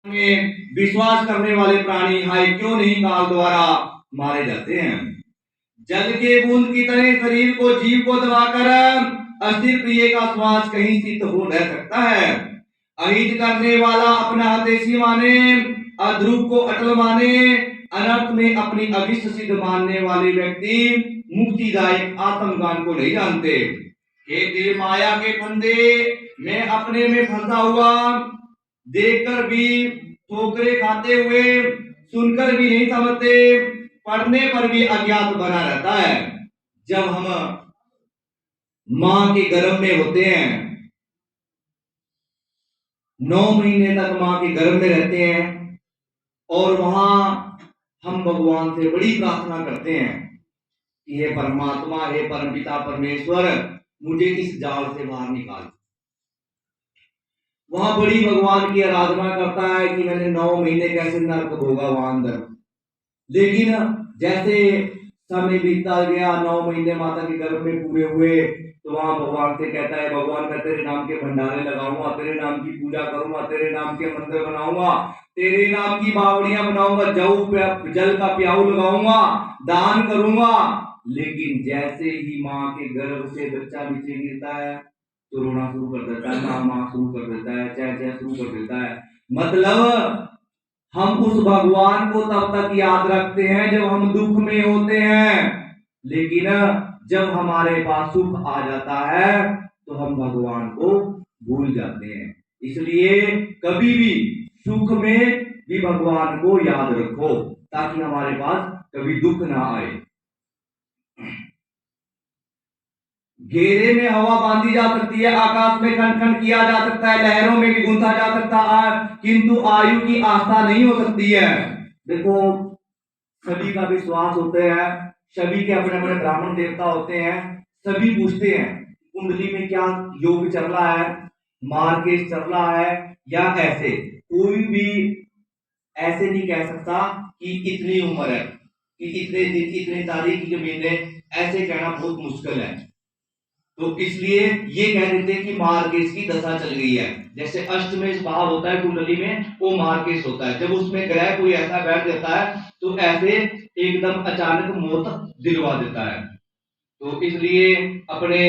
में विश्वास करने वाले प्राणी हाय क्यों नहीं काल द्वारा मारे जाते हैं। जल के बूंद की तरह शरीर को जीव को दबाकर अस्थिर प्रिय का श्वास कहीं स्थित हो रह सकता है। अहित करने वाला अपना हतेशी माने, अध्रुव को अटल माने, अनर्थ में अपनी अभिष्ट सिद्ध मानने वाले व्यक्ति मुक्तिदायक आत्मज्ञान को नहीं जानते। हे देव माया के फंदे, मैं अपने में फंसा हुआ, देखकर भी ठोकरे खाते हुए, सुनकर भी नहीं समझते, पढ़ने पर भी अज्ञात बना रहता है। जब हम मां के गर्भ में होते हैं, 9 महीने तक मां के गर्भ में रहते हैं और वहां हम भगवान से बड़ी प्रार्थना करते हैं कि हे परमात्मा, हे परमपिता परमेश्वर, मुझे इस जाल से बाहर निकाल। वहां बड़ी भगवान की आराधना करता है कि मैंने 9 महीने कैसे नरक भोगा वहां अंदर। लेकिन जैसे समय बीतता गया, 9 महीने माता के गर्भ में पूरे हुए, तो वहां भगवान से कहता है, भगवान मैं तेरे नाम के भंडारे लगाऊंगा, तेरे नाम की पूजा करूंगा, तेरे नाम के मंदिर बनाऊंगा, तेरे नाम की बावड़ियां बनाऊंगा, जल का प्याऊ लगाऊंगा, दान करूंगा। लेकिन जैसे ही माँ के गर्भ से बच्चा नीचे गिरता है तो रोना शुरू कर देता है, माँ शुरू कर देता है, चह चह शुरू कर देता है। मतलब हम उस भगवान को तब तक याद रखते हैं जब हम दुख में होते हैं, लेकिन जब हमारे पास सुख आ जाता है तो हम भगवान को भूल जाते हैं। इसलिए कभी भी सुख में भी भगवान को याद रखो ताकि हमारे पास कभी दुख ना आए। घेरे में हवा बांधी जा सकती है, आकाश में खन खन किया जा सकता है, लहरों में भी गूंथा जा सकता है, किंतु आयु की आस्था नहीं हो सकती है। देखो, सभी का विश्वास होते हैं, सभी के अपने अपने ब्राह्मण देवता होते हैं, सभी पूछते हैं कुंडली में क्या योग चल रहा है, मार्केट चल रहा है या ऐसे। कोई भी ऐसे नहीं कह सकता कि इतनी उम्र है, कि इतने दिन इतने तारीख के महीने, ऐसे कहना बहुत मुश्किल है। तो इसलिए ये कह देते कि मार्केश की दशा चल गई है। जैसे अष्टमेश भाव होता है कुंडली में, वो मार्केश होता है। जब उसमें ग्रह कोई ऐसा बैठ जाता है तो ऐसे एकदम अचानक मौत दिलवा देता है। तो इसलिए अपने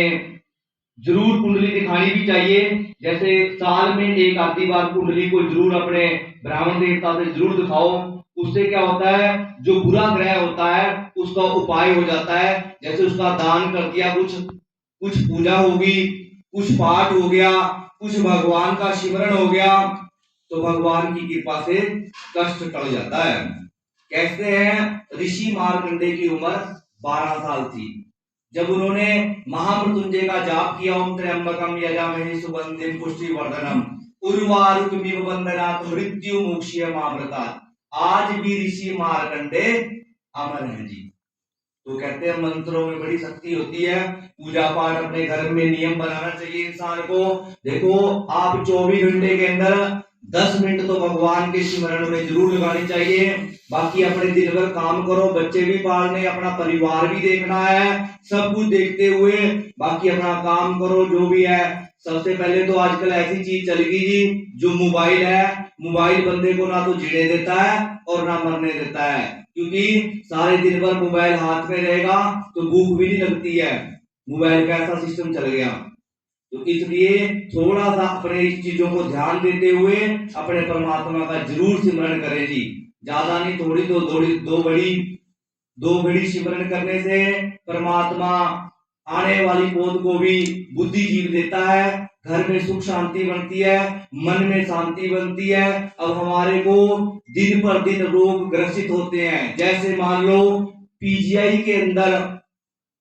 जरूर कुंडली दिखानी भी चाहिए। जैसे साल में एक आधी बार कुंडली को जरूर अपने ब्राह्मण देवता से जरूर दिखाओ। उससे क्या होता है, जो बुरा ग्रह होता है उसका उपाय हो जाता है। जैसे उसका दान कर दिया, कुछ पूजा होगी, कुछ पाठ हो गया, कुछ भगवान का सिमरन हो गया, तो भगवान की कृपा से कष्ट टल जाता है। कहते हैं ऋषि मार्कंडे की उम्र 12 साल थी जब उन्होंने महामृत्युंजय का जाप किया, ओम त्र्यंबकम यजामहे सुगंधिम पुष्टिवर्धनम उर्वारुकमिव बंधनात् मृत्यु मोक्ष्यमामृतात्। आज भी ऋषि मार्कंडे अमर हैं जी। तो कहते हैं मंत्रों में बड़ी शक्ति होती है। पूजा पाठ अपने घर में नियम बनाना चाहिए इंसान को। देखो, आप 24 घंटे के अंदर 10 मिनट तो भगवान के स्मरण में जरूर लगानी चाहिए। बाकी अपने दिन भर काम करो, बच्चे भी पालने, अपना परिवार भी देखना है, सब कुछ देखते हुए बाकी अपना काम करो जो भी है। सबसे पहले तो आजकल ऐसी चीज चल गई जी, जो मोबाइल है, मोबाइल बंदे को ना तो जीने देता है और ना मरने देता है, क्योंकि सारे दिन भर मोबाइल हाथ में रहेगा तो भूख भी नहीं लगती है। मोबाइल का ऐसा सिस्टम चल गया। तो इसलिए थोड़ा सा अपने इस चीजों को ध्यान देते हुए अपने परमात्मा का जरूर सिमरन करें जी। ज्यादा नहीं, थोड़ी तो दो घड़ी सिमरन करने से परमात्मा आने वाली पौध को भी बुद्धि जीव देता है, घर में सुख शांति बनती है, मन में शांति बनती है। अब हमारे को दिन पर दिन रोग ग्रसित होते हैं। जैसे मान लो पीजीआई के अंदर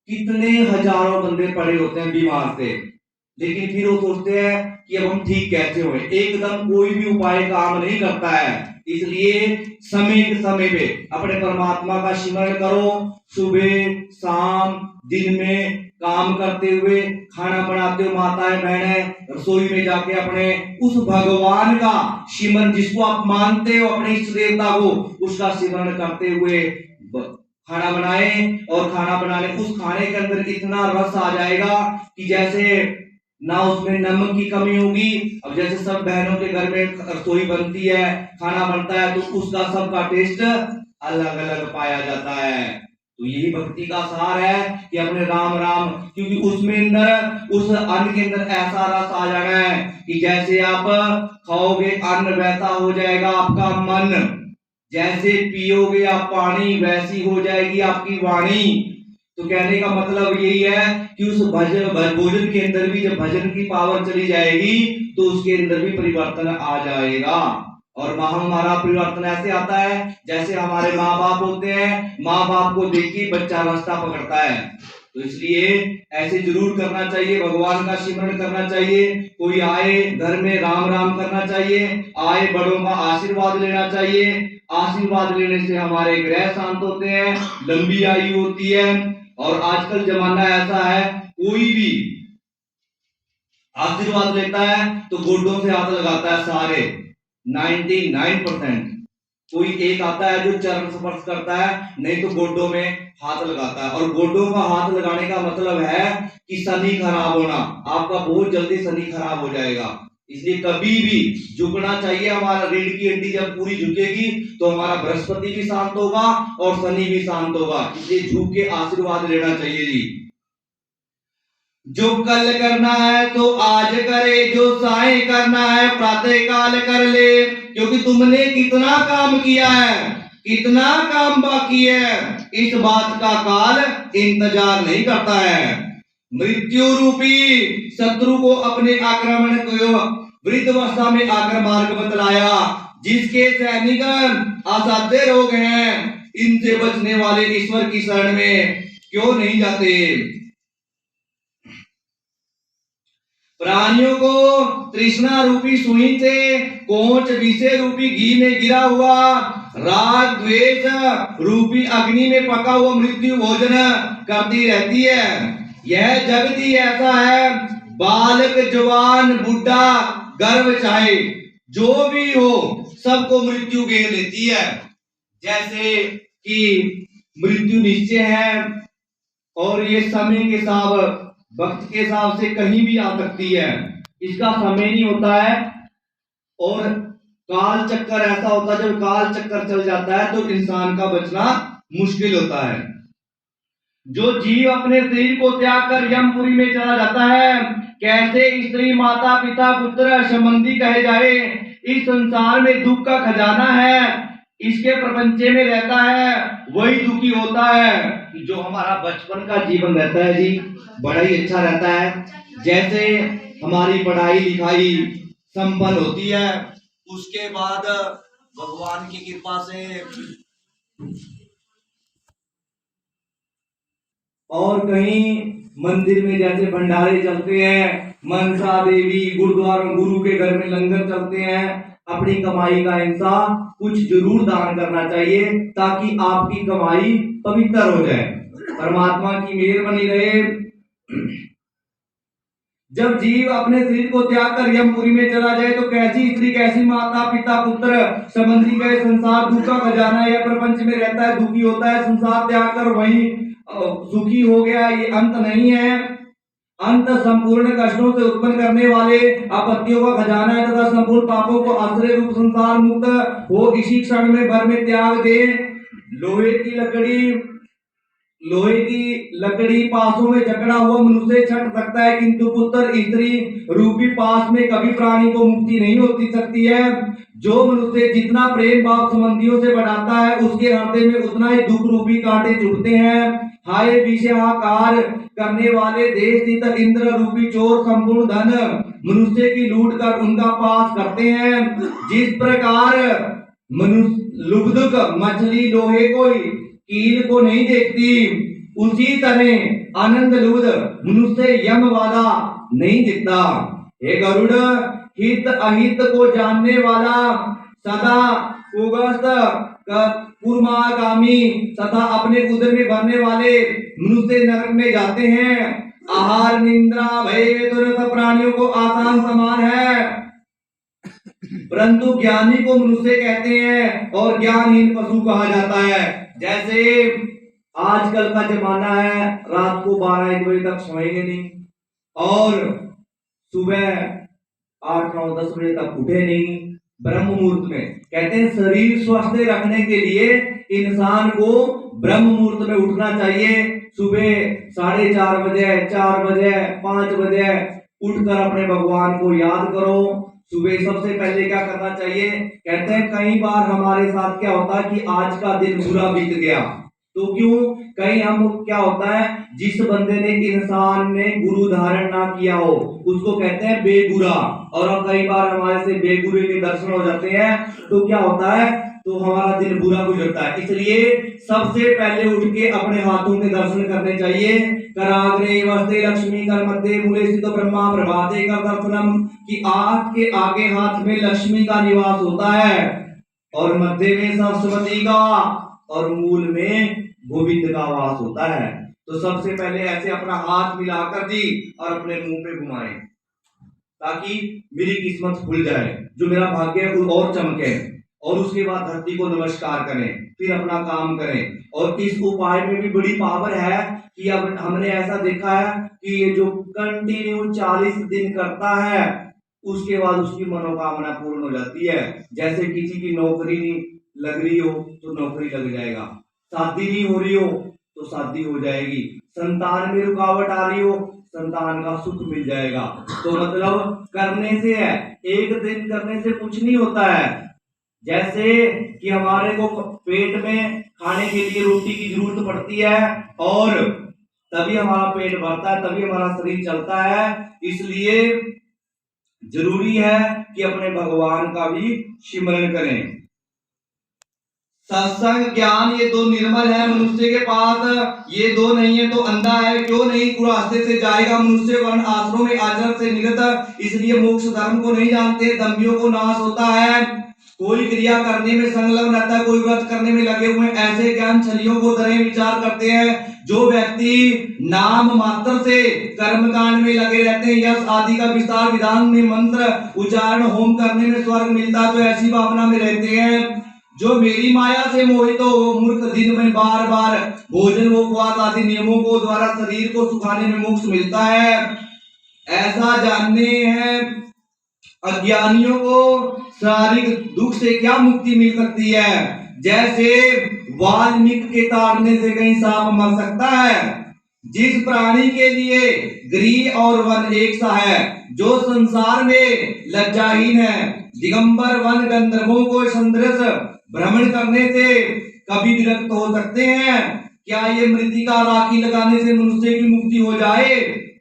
कितने हजारों बंदे पड़े होते हैं बीमार से, लेकिन फिर वो सोचते हैं कि अब हम ठीक कैसे हों। एकदम कोई भी उपाय काम नहीं करता है। इसलिए समय पे अपने परमात्मा का स्मरण करो। सुबह शाम दिन में काम करते हुए, खाना बनाते हुए, माताएं बहनें रसोई में जाके अपने उस भगवान का स्मरण, जिसको आप मानते हो अपने इष्ट देवता को, उसका स्मरण करते हुए खाना बनाए। और खाना बनाने, उस खाने के अंदर इतना रस आ जाएगा कि जैसे ना उसमें नमक की कमी होगी। अब जैसे सब बहनों के घर में रसोई बनती है, खाना बनता है, तो उसका सबका टेस्ट अलग अलग पाया जाता है। तो यही भक्ति का सार है कि अपने राम राम, क्योंकि उसमें अंदर उस अन्न के अंदर ऐसा रस आ जाना है कि जैसे आप खाओगे अन्न वैसा हो जाएगा आपका मन, जैसे पियोगे आप पानी वैसी हो जाएगी आपकी वाणी। तो कहने का मतलब यही है कि उस भोजन के अंदर भी जब भजन की पावर चली जाएगी तो उसके अंदर भी परिवर्तन आ जाएगा। और हमारा परिवर्तन ऐसे आता है जैसे हमारे माँ बाप होते हैं, माँ बाप को देख के बच्चा रास्ता पकड़ता है। तो इसलिए ऐसे जरूर करना चाहिए, भगवान का सिमरन करना चाहिए। कोई आए घर में राम राम करना चाहिए, आए बड़ों का आशीर्वाद लेना चाहिए। आशीर्वाद लेने से हमारे ग्रह शांत होते हैं, लंबी आयु होती है। और आजकल जमाना ऐसा है, कोई भी आशीर्वाद लेता है तो गोडों से हाथ लगाता है सारे 99%। कोई एक आता है जो चरण स्पर्श करता है, नहीं तो गोडों में हाथ लगाता है। और गोडों का हाथ लगाने का मतलब है कि शनि खराब होना, आपका बहुत जल्दी शनि खराब हो जाएगा। इसलिए कभी भी झुकना चाहिए। हमारा रीढ़ की हड्डी जब पूरी झुकेगी तो हमारा बृहस्पति भी शांत होगा और शनि भी शांत होगा। इसलिए झुक के आशीर्वाद लेना चाहिए जी। जो कल करना है तो आज करे, जो साय करना है प्रातः काल कर ले। क्योंकि तुमने कितना काम किया है, कितना काम बाकी है, इस बात का काल इंतजार नहीं करता है। मृत्यु रूपी शत्रु को अपने आक्रमण को वृद्धावस्था में आकर मार्ग बतलाया। जिसके सैनिक असाध्य रोग हैं, इनसे बचने वाले ईश्वर की शरण में क्यों नहीं जाते। प्राणियों को तृष्णा रूपी सुई से, कोच विषय रूपी घी में गिरा हुआ, राग द्वेष रूपी अग्नि में पका हुआ मृत्यु भोजन करती रहती है। यह जगत ही ऐसा है, बालक जवान बुढ़ा गर्भ चाहे जो भी हो सबको मृत्यु घेर लेती है। जैसे कि मृत्यु निश्चय है और ये समय के साथ वक्त के हिसाब से कहीं भी आ सकती है, इसका समय नहीं होता है। और काल चक्कर ऐसा होता है, जब काल चक्कर चल जाता है तो इंसान का बचना मुश्किल होता है। जो जीव अपने शरीर को त्याग कर यमपुरी में चला जाता है, कैसे स्त्री माता पिता पुत्र संबंधी कहे जाए, इस संसार में दुख का खजाना है, इसके प्रपंचे में रहता है, वही दुखी होता है। जो हमारा बचपन का जीवन रहता है जी, बड़ा ही अच्छा रहता है। जैसे हमारी पढ़ाई लिखाई संपन्न होती है, उसके बाद भगवान की कृपा से और कहीं मंदिर में जैसे भंडारे चलते हैं, मनसा देवी गुरुद्वारों गुरु के घर में लंगर चलते हैं, अपनी कमाई का हिस्सा कुछ जरूर दान करना चाहिए ताकि आपकी कमाई पवित्र हो जाए, परमात्मा की मेहर बनी रहे। जब जीव अपने शरीर को त्याग कर यमपुरी में चला जाए तो कैसी स्त्री कैसी माता पिता पुत्र संबंधी गए संसार दुख का खजाना या प्रपंच में रहता है, दुखी होता है। संसार त्याग कर वही सुखी हो गया, ये अंत नहीं है। अंत संपूर्ण कष्टों से उत्पन्न करने वाले आपत्तियों का खजाना है तथा संपूर्ण पापों को आश्रय रूप संसार मुक्त हो इसी क्षण में भर में त्याग दे। लोहे की लकड़ी पासों में जकड़ा हुआ मनुष्य छट सकता है, किंतु पुत्र स्त्री रूपी पास में कभी प्राणी को मुक्ति नहीं होती सकती है। जो मनुष्य जितना प्रेम भाव संबंधियों से बढ़ाता है, उसके हृदय में उतना ही दुख रूपी कांटे चुभते हैं। हाय विषयाकार करने वाले देश स्थित इंद्र रूपी चोर संपूर्ण धन मनुष्य की लूट कर उनका पास करते हैं। जिस प्रकार मनुष्य लुब्धक मछली लोहे को कील को नहीं देखती, उसी तरह आनंद लुब्ध मनुष्य यम वाला नहीं दिखता। हे गरुड़, हित अहित को जानने वाला सदा पूर्वगामी तथा अपने उदर में भरने वाले मनुष्य नरक में जाते हैं। आहार निंद्रा भय तो प्राणियों को आसान समान है, परंतु ज्ञानी को मनुष्य कहते हैं और ज्ञानहीन पशु कहा जाता है। जैसे आजकल का जमाना है, रात को 12-1 बजे तक सोएंगे नहीं और सुबह 8 9 10 बजे तक उठे नहीं, ब्रह्म मुहूर्त में। कहते हैं शरीर स्वस्थ रखने के लिए इंसान को ब्रह्म मुहूर्त में उठना चाहिए। सुबह 4:30 बजे, 4 बजे, 5 बजे उठकर अपने भगवान को याद करो। सुबह सबसे पहले क्या करना चाहिए? कहते हैं कई बार हमारे साथ क्या होता है कि आज का दिन बुरा बीत गया, तो क्यों? कहीं हम क्या होता है, जिस बंदे ने इंसान ने गुरु धारण ना किया हो उसको कहते हैं बेगुरा, और अब कई बार हमारे से बेगुरे के दर्शन हो जाते हैं तो क्या होता है, तो हमारा दिन बुरा गुजरता है। इसलिए सबसे पहले उठ के अपने हाथों के दर्शन करने चाहिए। कराग्रे वस्ते लक्ष्मी कर मध्य मूले स्थितो ब्रह्मा प्रभाते कर दर्शनम, कि आंख के आगे हाथ में लक्ष्मी का निवास होता है और मध्य में सरस्वती का और मूल में गोविंद का वास होता है। तो सबसे पहले ऐसे अपना हाथ मिलाकर दी और अपने मुंह पे घुमाएं ताकि मेरी किस्मत खुल जाए, जो मेरा भाग्य है वो और चमके। और उसके बाद धरती को नमस्कार करें, फिर अपना काम करें। और इस उपाय में भी बड़ी पावर है कि अब हमने ऐसा देखा है कि ये जो कंटिन्यू 40 दिन करता है उसके बाद उसकी मनोकामना पूर्ण हो जाती है। जैसे किसी की नौकरी नहीं लग रही हो तो नौकरी लग जाएगा, शादी नहीं हो रही हो तो शादी हो जाएगी, संतान में रुकावट आ रही हो संतान का सुख मिल जाएगा। तो मतलब करने से है, एक दिन करने से कुछ नहीं होता है। जैसे कि हमारे को पेट में खाने के लिए रोटी की जरूरत पड़ती है और तभी हमारा पेट भरता है, तभी हमारा शरीर चलता है। इसलिए जरूरी है कि अपने भगवान का भी सिमरन करें। सत्संग ज्ञान ये दो निर्मल है मनुष्य के पास, ये दो नहीं है तो अंधा है। क्यों नहीं? रास्ते से जाएगा मनुष्य वर्ण आश्रम में आचरण से निरत, इसलिए मोक्ष धर्म को नहीं जानते। दंभियों को नाश होता है, कोई क्रिया करने में संलग्न रहता है, कोई व्रत करने में लगे हुए, ऐसे ज्ञान छलियों को तरह विचार करते हैं। जो व्यक्ति नाम मात्र से कर्म कांड में लगे रहते हैं, यश आदि का विस्तार विधान में मंत्र उच्चारण होम करने में स्वर्ग मिलता, तो ऐसी भावना में रहते हैं। जो मेरी माया से मोहित हो वो मूर्ख दिन में बार बार भोजन व उपवास आदि नियमों को द्वारा शरीर को सुखाने में मोक्ष मिलता है। ऐसा जानने हैं अज्ञानियों को शारीरिक दुख से क्या मुक्ति मिल सकती है। जैसे वाल्मीकि के ताड़ने से कहीं सांप मर सकता है। जिस प्राणी के लिए गृह और वन एक सा है, जो संसार में लज्जाहीन है, दिगंबर वन गंधर्वों को संदर्श भ्रमण करने से कभी विरक्त हो सकते हैं। क्या ये मृतिका राखी लगाने से मनुष्य की मुक्ति हो जाए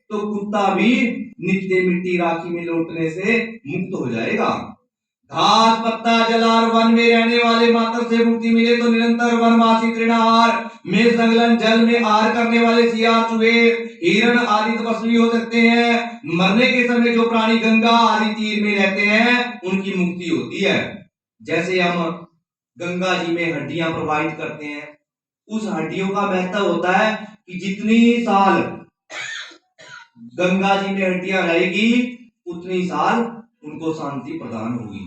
तो कुत्ता भी नित्य मिट्टी राखी में लौटने से मुक्त हो जाएगा। घास पत्ता जलार वन में रहने वाले मात्र से मुक्ति मिले तो निरंतर वनवासी तृणाहार में संलग्न जल में आहार करने वाले सियार चूहे हिरण आदि तपस्वी हो सकते हैं। मरने के समय जो प्राणी गंगा आदि तीर में रहते हैं उनकी मुक्ति होती है। जैसे हम गंगा जी में हड्डियां प्रवाहित करते हैं, उस हड्डियों का महत्व होता है कि जितनी साल गंगा जी में हड्डियां रहेगी उतनी साल उनको शांति प्रदान होगी।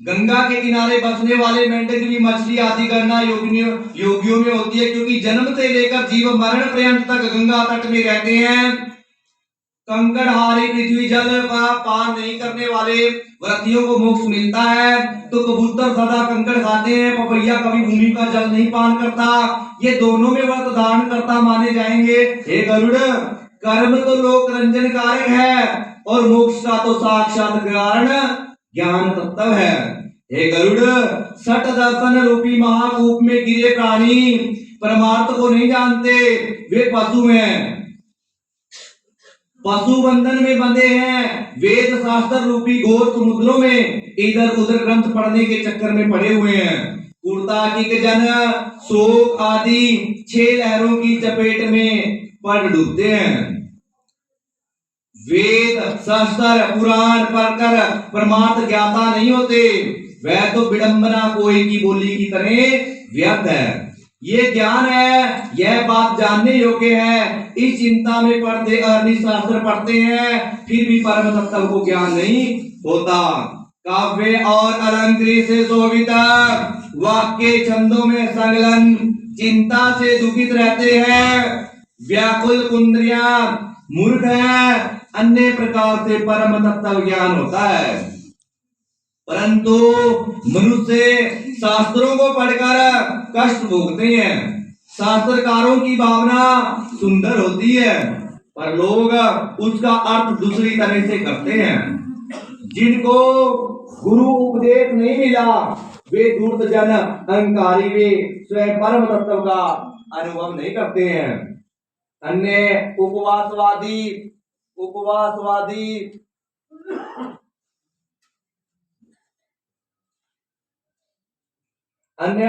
गंगा के किनारे बसने वाले मेंढक भी मछली आदि गणना योगियों में होती है, क्योंकि जन्म से लेकर जीव मरण पर्यंत तक गंगा तट में रहते हैं। कंकड़हारी पृथ्वी जल का पार नहीं करने वाले व्रतियों को मोक्ष मिलता है। तो कबूतर सदा कंकड़ खाते हैं, पपैया कभी भूमि का जल नहीं पान करता, ये दोनों में व्रत धारण करता माने जाएंगे। हे गरुड़, कर्म तो लोक रंजन कारक है और मोक्ष का तो साक्षात कारण ज्ञान तत्व है। हे गरुड़, सट दर्शन रूपी महाकूप में गिरे प्राणी परमार्थ को नहीं जानते, वे पशु हैं, पशु बंधन में बंधे हैं, वेद शास्त्र रूपी घोर समुद्रों में इधर उधर ग्रंथ पढ़ने के चक्कर में पड़े हुए हैं। कुर्ता की जन शोक आदि 6 लहरों की चपेट में पड़ डूबते हैं। वेद शास्त्र पुराण पढ़कर परमार्थ ज्ञाता नहीं होते, वह तो विडंबना कोई की बोली की तरह व्यर्थ है। ये ज्ञान है, यह बात जानने योग्य है। इस चिंता में पढ़ते शास्त्र पढ़ते हैं फिर भी परम तत्व को ज्ञान नहीं होता। काव्य और अलंकृत से शोभित वाक्य छंदों में संलग्न चिंता से दुखित रहते हैं। व्याकुल कुंद्रियां मूर्ख है, अन्य प्रकार से परम तत्व ज्ञान होता है। परंतु मनुष्य शास्त्रों को पढ़कर कष्ट भोगते हैं। शास्त्रकारों की भावना सुंदर होती है, पर लोग उसका अर्थ दूसरी तरह से करते हैं। जिनको गुरु उपदेश नहीं मिला वे धूर्त जन, अहंकारी, वे स्वयं परम तत्व का अनुभव नहीं करते हैं। अन्य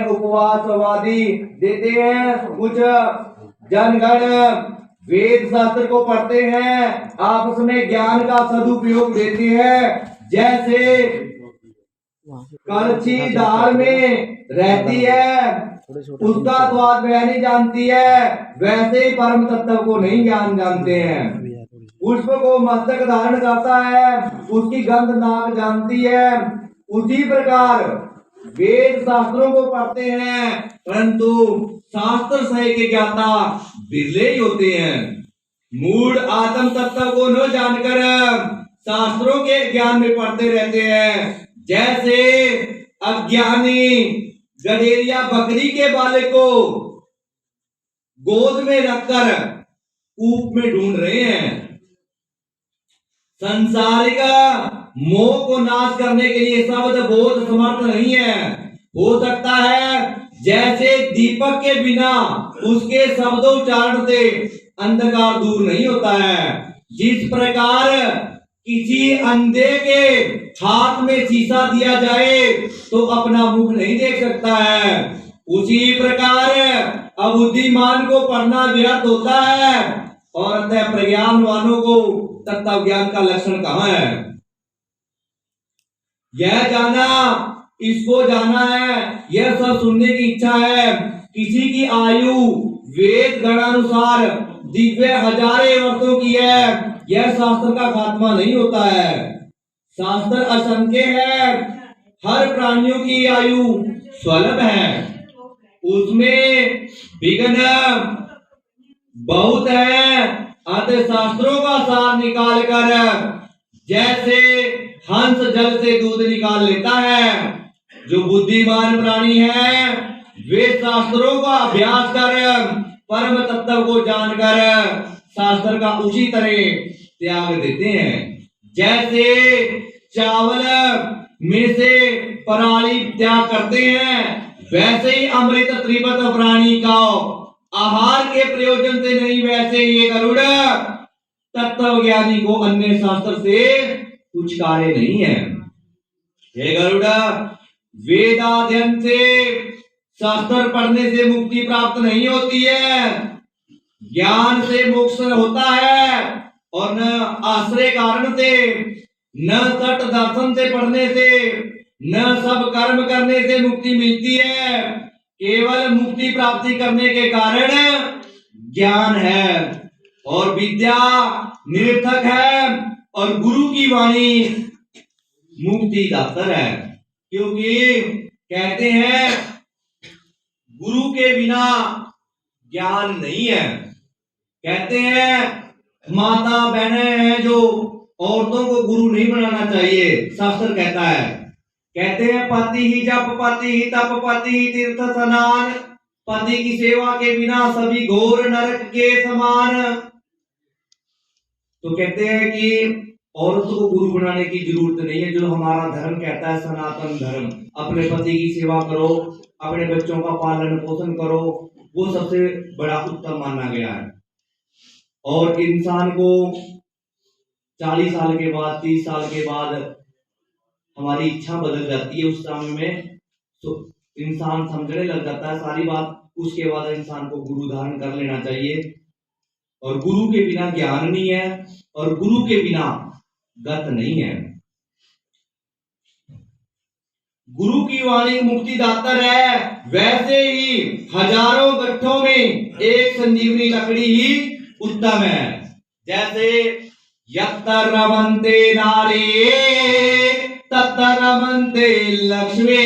उपवासवादी देते हैं। कुछ जनगण वेद शास्त्र को पढ़ते हैं, आपस में ज्ञान का सदुपयोग देते हैं। जैसे कलछी दाल में रहती है, उसका स्वाद वह नहीं जानती है, वैसे ही परम तत्व को नहीं जानते हैं। पुष्प को मस्तक धारण करता है, उसकी गंध नाक जानती है। उसी प्रकार वेद शास्त्रों को पढ़ते हैं, परंतु शास्त्र सही के ज्ञाता बिरले ही होते हैं। मूढ़ आत्म तत्व को न जानकर शास्त्रों के ज्ञान में पढ़ते रहते हैं। जैसे अज्ञानी गडेरिया बकरी के बालक को गोद में रखकर कूप में ढूंढ रहे हैं। संसारिक मोह को नाश करने के लिए शब्द बोध समर्थ नहीं है। हो सकता है जैसे दीपक के बिना उसके शब्दोच्चारण से अंधकार दूर नहीं होता है, जिस प्रकार किसी अंधे के हाथ में शीशा दिया जाए तो अपना मुख नहीं देख सकता है, उसी प्रकार अबुद्धिमान को पढ़ना व्यर्थ होता है और अतः प्रज्ञानवानों को तत्व ज्ञान का लक्षण कहाँ है? यह जाना, इसको जाना है, यह सब सुनने की इच्छा है। किसी की आयु वेद गणानुसार दिव्य हजारे वर्षों की है, यह शास्त्र का खात्मा नहीं होता है। शास्त्र असंख्य है, हर प्राणियों की आयु स्वल्प है, उसमें विघ्न बहुत है। अतः शास्त्रों का सार निकाल कर जैसे हंस जल से दूध निकाल लेता है, जो बुद्धिमान प्राणी है वे शास्त्रों का अभ्यास कर परम तत्व को जानकर शास्त्र का उसी तरह त्याग देते हैं। जैसे चावल में से पराली त्याग करते हैं, वैसे ही अमृत त्रिपत प्राणी का आहार के प्रयोजन से नहीं, वैसे ही गरुड़ तत्व ज्ञानी को अन्य शास्त्र से कुछ कार्य नहीं है। हे गरुड़, वेदाध्ययन से शास्त्र पढ़ने से मुक्ति प्राप्त नहीं होती है, ज्ञान से मोक्ष होता है और न आश्रय कारण से, न सट दर्शन से पढ़ने से, न सब कर्म करने से मुक्ति मिलती है। केवल मुक्ति प्राप्ति करने के कारण ज्ञान है और विद्या निरर्थक है और गुरु की वाणी मुक्ति दातर है। क्योंकि कहते हैं गुरु के बिना ज्ञान नहीं है। कहते हैं माता बहनें हैं जो औरतों को गुरु नहीं बनाना चाहिए, शास्त्र कहता है। कहते हैं पति ही जप, पति ही तप, पति ही तीर्थ स्नान, पति की सेवा के बिना सभी घोर नरक के समान। तो कहते हैं कि औरतों को गुरु बनाने की जरूरत नहीं है। जो हमारा धर्म कहता है, सनातन धर्म, अपने पति की सेवा करो, अपने बच्चों का पालन पोषण करो, वो सबसे बड़ा उत्तम माना गया है। और इंसान को 40 साल के बाद, 30 साल के बाद हमारी इच्छा बदल जाती है। उस समय में तो इंसान समझने लग जाता है सारी बात। उसके बाद इंसान को गुरु धारण कर लेना चाहिए। और गुरु के बिना ज्ञान नहीं है और गुरु के बिना गत नहीं है। गुरु की वाणी मुक्ति दातर है, वैसे ही हजारों गट्ठों में एक संजीवनी लकड़ी ही उत्तम है। जैसे यत्र रमन्ते नारी तत्र रमन्ते लक्ष्मी।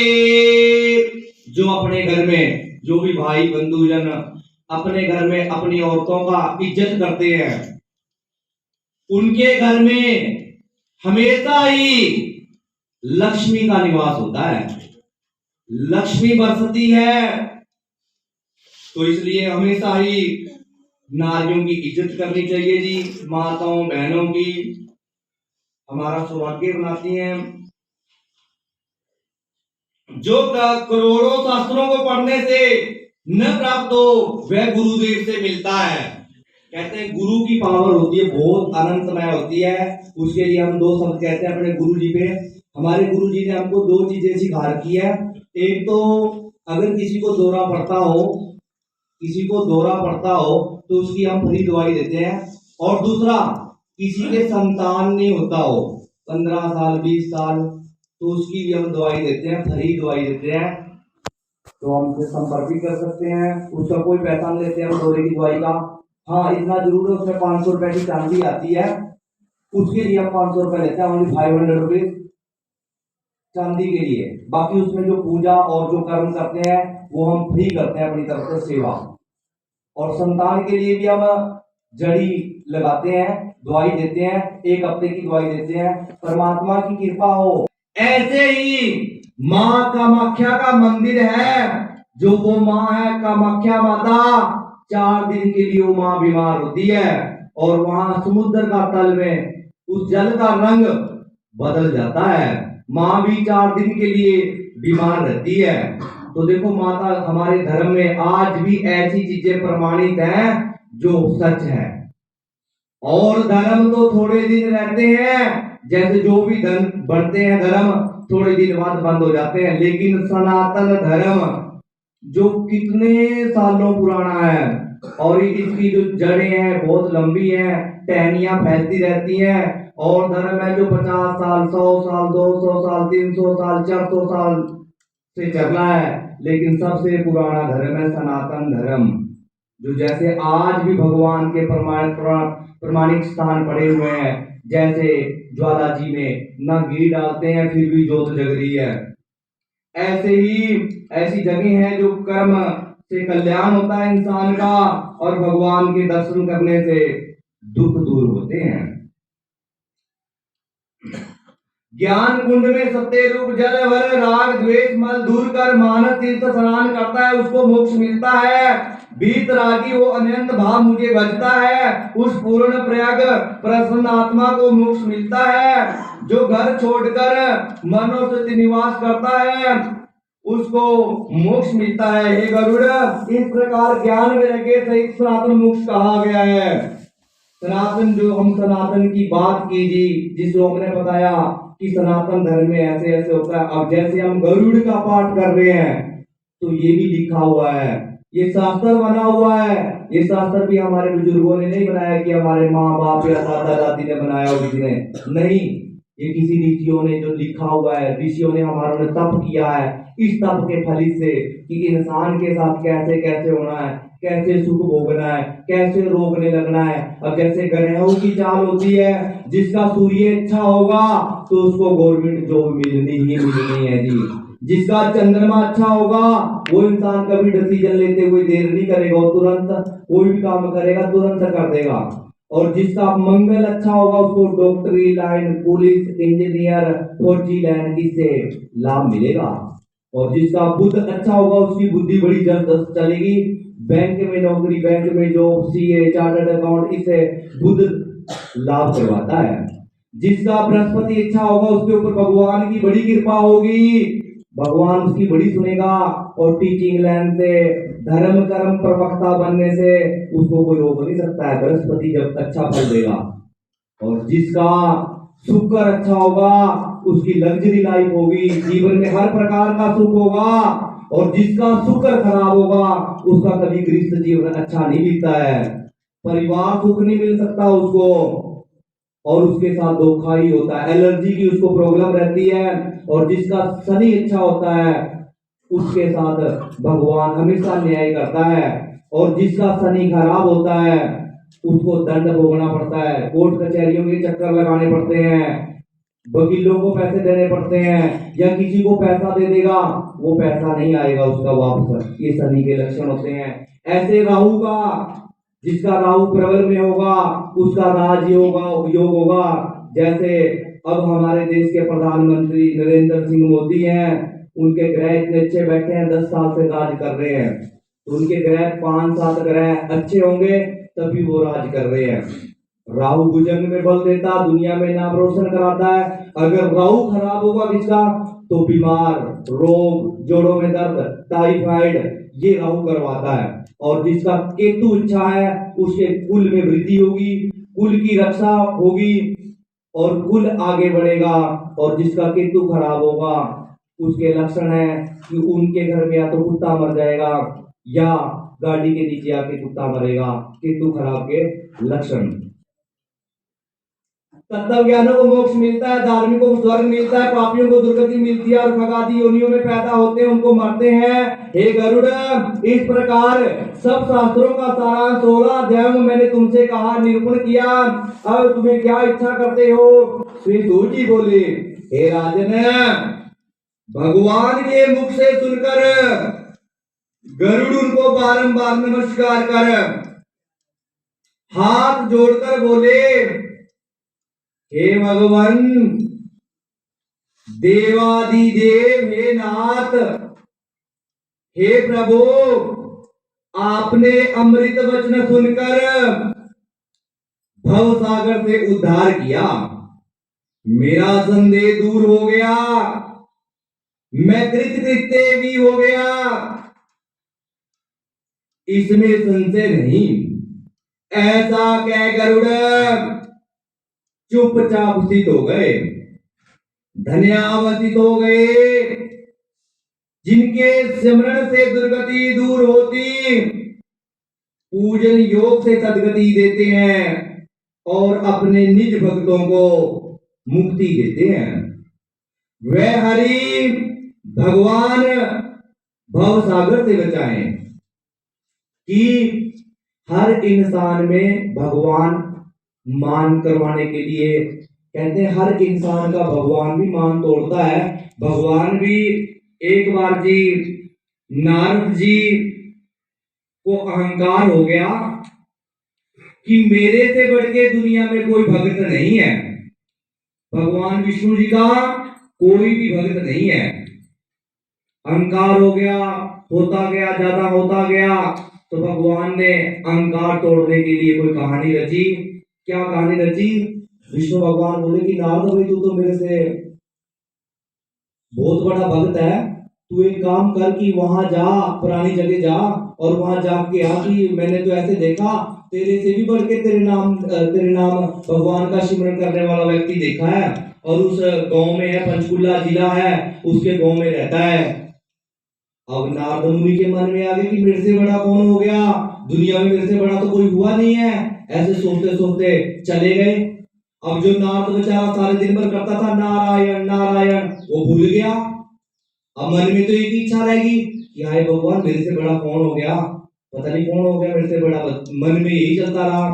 जो अपने घर में, जो भी भाई बंधुजन अपने घर में अपनी औरतों का इज्जत करते हैं, उनके घर में हमेशा ही लक्ष्मी का निवास होता है, लक्ष्मी बरसती है। तो इसलिए हमेशा ही नारियों की इज्जत करनी चाहिए जी, माताओं बहनों की, हमारा सौभाग्य बनाती हैं। जो करोड़ों शास्त्रों को पढ़ने से न प्राप्त हो वह गुरुदेव से मिलता है। कहते हैं गुरु की पावर होती है, बहुत अनंतमय होती है। उसके लिए हम दो शब्द कहते हैं अपने गुरु जी पे। हमारे गुरु जी ने हमको दो चीजें सिखा रखी है। एक तो अगर किसी को दौरा पड़ता हो, तो उसकी हम फ्री दवाई देते हैं। और दूसरा, किसी के संतान नहीं होता हो 15 साल 20 साल, तो उसकी भी हम दवाई देते हैं, फ्री दवाई देते हैं। तो हमसे संपर्क भी कर सकते हैं, उसका कोई पैसा नहीं लेते हैं दौरे की दवाई का। हाँ, इतना जरूर है, उसमें 500 रुपए की चांदी आती है, उसके लिए हम 500 रुपए लेते हैं, ओनली 500 रुपीज चांदी के लिए। बाकी उसमें जो पूजा और जो कर्म करते हैं वो हम फ्री करते हैं अपनी तरफ से सेवा। और संतान के लिए भी हम जड़ी लगाते हैं, दवाई देते हैं, 1 हफ्ते की दवाई देते हैं, परमात्मा की कृपा हो। ऐसे ही माँ कामाख्या का मंदिर है, जो वो माँ है कामाख्या माता, 4 दिन के लिए वो माँ बीमार होती है और वहां समुद्र का तल में उस जल का रंग बदल जाता है। माँ भी 4 दिन के लिए बीमार रहती है। तो देखो माता, हमारे धर्म में आज भी ऐसी चीजें प्रमाणित हैं जो सच है। और धर्म तो थोड़े दिन रहते हैं, जैसे जो भी धर्म बढ़ते हैं धर्म थोड़े दिन बाद बंद हो जाते हैं, लेकिन सनातन धर्म जो कितने सालों पुराना है और इसकी जो जड़ें हैं बहुत लंबी हैं, टहनियां फैलती रहती हैं। और धर्म है जो 50 साल 100 साल 200 साल 300 साल 400 साल से चल रहा है, लेकिन सबसे पुराना धर्म है सनातन धर्म, जो जैसे आज भी भगवान के प्रमाणिक स्थान पड़े हुए हैं। जैसे ज्वाला जी में न घी डालते हैं फिर भी जोत जग रही है, ऐसे ही ऐसी जगह है जो कर्म से कल्याण होता है इंसान का और भगवान के दर्शन करने से दुख दूर होते हैं। ज्ञान कुंड में सत्य रूप जल भर राग द्वेष मल दूर कर मानस तीर्थ स्नान करता है, उसको मोक्ष मिलता है। बीत रागी वो अनंत भाव मुझे बजता है, उस पूर्ण प्रयाग प्रसन्न आत्मा को मोक्ष मिलता है। जो घर छोड़कर मनोस्थित निवास करता है उसको मोक्ष मिलता है। हे गरुड़, इस प्रकार ज्ञान वैराग्य सहित सनातन मोक्ष कहा गया है। सनातन, जो हम सनातन की बात की जी, जिस लोग ने बताया कि सनातन धर्म में ऐसे ऐसे होता है। अब जैसे हम गरुड़ का पाठ कर रहे हैं तो ये भी लिखा हुआ है, ये शास्त्र बना हुआ है। ये शास्त्र भी हमारे बुजुर्गों ने नहीं बनाया कि हमारे माँ बाप या दादा दादी ने बनाया हो किसी ने, नहीं, ये किसी ऋषियों ने जो लिखा हुआ है, ऋषियों ने हमारों ने तप किया है, इस तप के फलित से कि इंसान के साथ कैसे कैसे होना है, कैसे सुख भोगना है, कैसे रोकने लगना है। अब जैसे ग्रहों की चाल होती है, जिसका सूर्य अच्छा होगा तो उसको गवर्नमेंट जॉब मिलनी ही मिलनी है जी। जिसका चंद्रमा अच्छा होगा वो इंसान कभी डिसीजन लेते हुए देर नहीं करेगा, वो तुरंत कोई भी काम करेगा तुरंत कर देगा। और जिसका मंगल अच्छा होगा उसको डॉक्टरी लाइन, पुलिस, इंजीनियर, फौजी लाइन, इससे लाभ मिलेगा। और जिसका बुध अच्छा होगा उसकी बुद्धि बड़ी जबरदस्त चलेगी, बैंक में नौकरी, बैंक में जॉब, सीए, चार्टर्ड अकाउंट, इससे बुध लाभ करवाता है। जिसका बृहस्पति अच्छा होगा उसके ऊपर भगवान की बड़ी कृपा होगी, भगवान उसकी बड़ी सुनेगा। और टीचिंग लाइन से, धर्म कर्म प्रवक्ता बनने से उसको कोई रोक नहीं सकता है, बृहस्पति जब अच्छा फल देगा। और जिसका शुक्र अच्छा होगा उसकी लग्जरी लाइफ होगी, जीवन में हर प्रकार का सुख होगा। और जिसका शुक्र खराब होगा उसका कभी गृहस्थ जीवन अच्छा नहीं मिलता है, परिवार सुख नहीं मिल सकता उसको, और उसके साथ धोखा ही होता है, एलर्जी की उसको प्रॉब्लम रहती है। और जिसका शनि अच्छा होता है उसके साथ भगवान हमेशा न्याय करता है। और जिसका शनि खराब होता है उसको दंड भोगना पड़ता है, कोर्ट कचहरियों के चक्कर लगाने पड़ते हैं, वकीलों को पैसे देने पड़ते हैं, या किसी को पैसा दे देगा वो पैसा नहीं आएगा उसका वापस। ये शनि के लक्षण होते हैं। ऐसे राहु का जिसका राहु प्रबल में होगा उसका योग होगा। जैसे अब हमारे देश के प्रधानमंत्री नरेंद्र सिंह मोदी हैं, उनके ग्रह इतने अच्छे बैठे हैं, 10 साल से राज कर रहे हैं, तो उनके ग्रह 5-7 ग्रह अच्छे होंगे तभी वो राज कर रहे हैं। राहु भुजंग में बल देता, दुनिया में नाम रोशन कराता है। अगर राहु खराब होगा किसका तो बीमार, रोग, जोड़ों में दर्द, टाइफाइड, ये राहु करवाता है। और जिसका केतु अच्छा है उसके कुल में वृद्धि होगी, कुल की रक्षा होगी और कुल आगे बढ़ेगा। और जिसका केतु खराब होगा उसके लक्षण है कि उनके घर में या तो कुत्ता मर जाएगा या गाड़ी के नीचे आके कुत्ता मरेगा। केतु खराब के लक्षण। तत्व ज्ञानों को मोक्ष मिलता है, धार्मिकों को स्वर्ग मिलता है, पापियों को दुर्गति मिलती है और खगादी योनियों में पैदा होते हैं उनको मरते हैं। हे गरुड़, इस प्रकार सब शास्त्रों का सारांश 16 अध्यायों में मैंने तुमसे कहा, निरूपण किया। अब तुम्हें क्या इच्छा करते हो? श्री सूत जी बोले, हे राजन, भगवान के मुख से सुनकर गरुड़ उनको बारंबार नमस्कार कर हाथ जोड़कर बोले, हे भगवान, देवादिदेव, हे नाथ, हे प्रभु, आपने अमृत वचन सुनकर भव सागर से उद्धार किया, मेरा संदेह दूर हो गया, मैं कृतकृत्य भी हो गया, इसमें संशय नहीं। ऐसा कह गरुड़ चुपचाप स्थित हो गए, धन्यावस्थित हो गए। जिनके स्मरण से दुर्गति दूर होती, पूजन योग से सदगति देते हैं और अपने निज भक्तों को मुक्ति देते हैं। वह हरि भगवान भव सागर से बचाएं। कि हर इंसान में भगवान मान करवाने के लिए कहते हैं, हर इंसान का भगवान भी मान तोड़ता है। भगवान भी एक बार जी नारद जी को अहंकार हो गया कि मेरे से बढ़ के दुनिया में कोई भक्त नहीं है। भगवान विष्णु जी का कोई भी भक्त नहीं है। अहंकार हो गया, होता गया, ज्यादा होता गया, तो भगवान ने अहंकार तोड़ने के लिए कोई कहानी रची। क्या कहानी रची? विष्णु भगवान बोले कि नारद भाई, तू तो मेरे से बहुत बड़ा भक्त है, तू एक काम कर कि वहां जा, पुरानी जगह जा और वहां जाके आ कि मैंने तो ऐसे देखा, तेरे से भी बढ़ के तेरे नाम भगवान का सिमरन करने वाला व्यक्ति देखा है और उस गांव में है, पंचकुला जिला है, उसके गांव में रहता है। अब नारद मुनि के मन में आ गया कि मेरे से बड़ा कौन हो गया, दुनिया में मेरे से बड़ा तो कोई हुआ नहीं है। ऐसे सोचते सोचते चले गए। अब जो नारद बेचारा सारे दिन भर करता था नारायण नारायण, वो भूल गया। अब मन में तो एक ही इच्छा रहेगी कि हाय भगवान, मेरे से बड़ा कौन हो गया, पता नहीं कौन हो गया मेरे से बड़ा, मन में यही चलता रहा।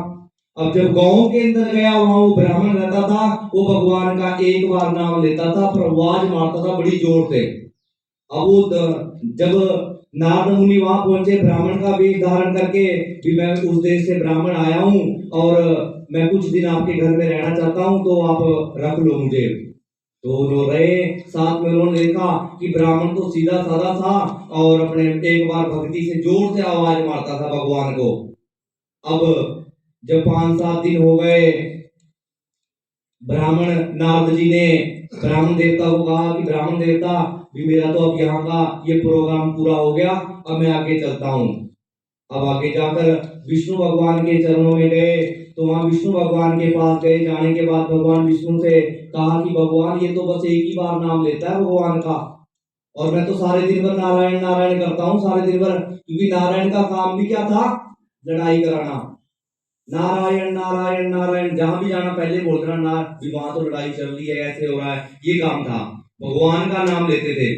अब जब गांव के अंदर गया, वहां वो ब्राह्मण रहता था, वो भगवान का एक बार नाम लेता था पर आवाज मारता था बड़ी जोर से। अब वो जब नारद मुनि वहां पहुंचे ब्राह्मण का वेश धारण करके, कि मैं उस देश से ब्राह्मण आया हूं और मैं कुछ दिन आपके घर में रहना चाहता हूं, तो आप रख लो मुझे। तो रो रहे, साथ में उन्होंने देखा कि ब्राह्मण तो सीधा साधा था और अपने एक बार भक्ति से जोर से आवाज मारता था भगवान को। अब जब 5-7 दिन हो गए, ब्राह्मण नारद जी ने ब्राह्मण देवता को कहा कि ब्राह्मण देवता भी, मेरा तो अब यहाँ का ये प्रोग्राम पूरा हो गया, अब मैं आगे चलता हूँ। अब आगे जाकर विष्णु भगवान के चरणों में गए, तो वहां विष्णु भगवान के पास गए। जाने के बाद भगवान विष्णु से कहा कि भगवान, ये तो बस एक ही बार नाम लेता है भगवान का, और मैं तो सारे दिन भर नारायण नारायण करता हूँ, सारे दिन भर, क्योंकि नारायण का काम भी क्या था? लड़ाई कराना। नारायण नारायण नारायण, जहां भी जाना पहले बोल देना ना, वहां तो लड़ाई चल रही है, ऐसे हो रहा है, ये काम था। भगवान का नाम लेते थे।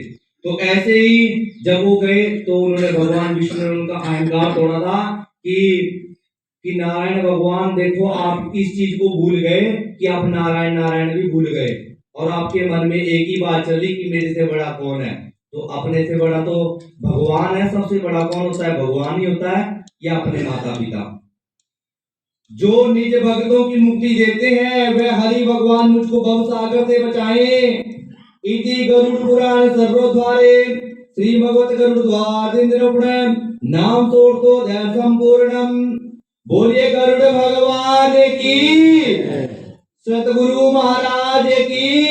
तो ऐसे ही जब वो गए तो उन्होंने भगवान विष्णु ने उनका अहंकार तोड़ा था कि नारायण भगवान, देखो आप इस चीज को भूल गए कि आप नारायण नारायण भी भूल गए और आपके मन में एक ही बात चली कि मेरे से बड़ा कौन है। तो अपने से बड़ा तो भगवान है, सबसे बड़ा कौन होता है? भगवान ही होता है, या अपने माता पिता। जो निज भक्तों की मुक्ति देते हैं वे हरि भगवान मुझको भव सागर से बचाएं। इति गरुड़ पुराण सर्वद्वारे श्री भगवत गरुड़ द्वार नाम तोड़तो ध्यान संपूर्णम। बोलिए गरुड़ भगवान की, सतगुरु महाराज की।